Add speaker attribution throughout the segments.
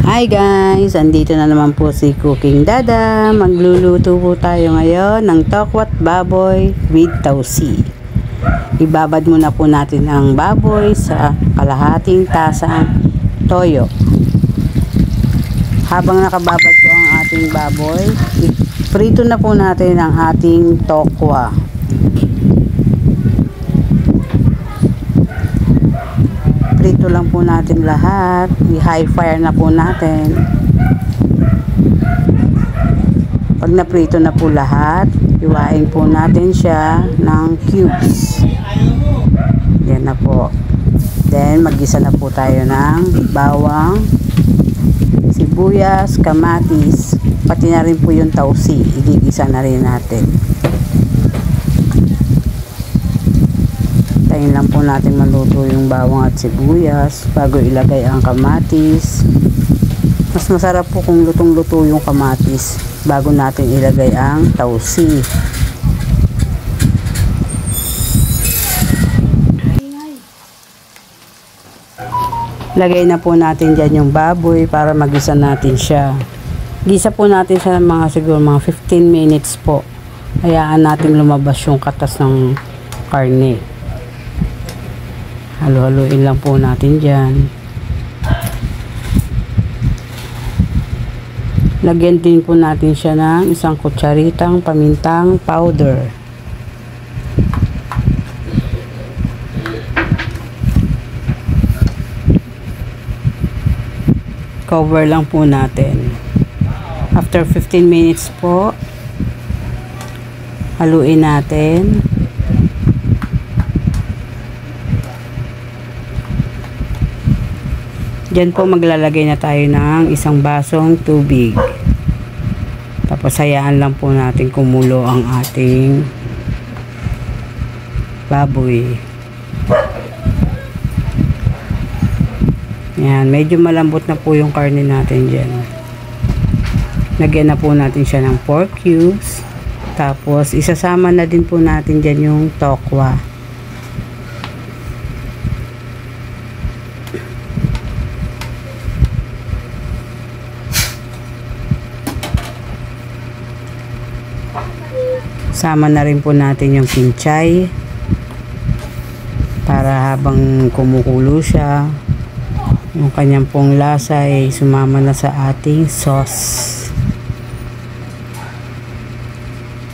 Speaker 1: Hi guys! Andito na naman po si Cooking Dada. Magluluto po tayo ngayon ng tokwat baboy with tausi. Ibabad muna po natin ang baboy sa kalahating tasang toyo. Habang nakababad po ang ating baboy, prito na po natin ang ating tokwa. Prito lang po natin lahat. I-high fire na po natin. Pag naprito na po lahat, iwain po natin siya ng cubes. Yan na po. Then maggisa na po tayo ng bawang, sibuyas, kamatis, pati na rin po yung tausi. Igigisa na rin natin. Tayin lang po natin maluto yung bawang at sibuyas bago ilagay ang kamatis. Mas masarap po kung lutong-luto yung kamatis bago natin ilagay ang tausi. Lagay na po natin dyan yung baboy para magisa natin siya. Gisa po natin siya ng siguro mga 15 minutes po. Hayaan natin lumabas yung katas ng karne. Halo-haloin lang po natin dyan. Lagyan din po natin siya ng isang kutsaritang pamintang powder. Cover lang po natin. After 15 minutes po, haluin natin. Diyan po maglalagay na tayo ng isang basong tubig. Tapos hayaan lang po natin kumulo ang ating baboy. Yan, medyo malambot na po yung karne natin dyan. Lagyan na po natin siya ng pork cubes. Tapos isasama na din po natin dyan yung tokwa. Sama na rin po natin yung kinchay para habang kumukulo siya, yung kanyang pong lasa ay sumama na sa ating sauce.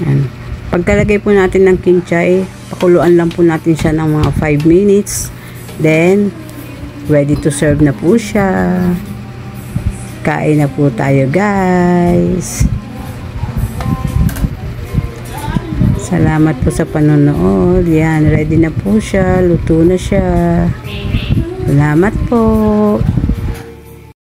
Speaker 1: Yan. Pagkalagay po natin ng kinchay, pakuluan lang po natin siya ng mga 5 minutes. Then, ready to serve na po siya. Kain na po tayo guys. Salamat po sa panonood. Yan, ready na po siya. Luto na siya. Salamat po.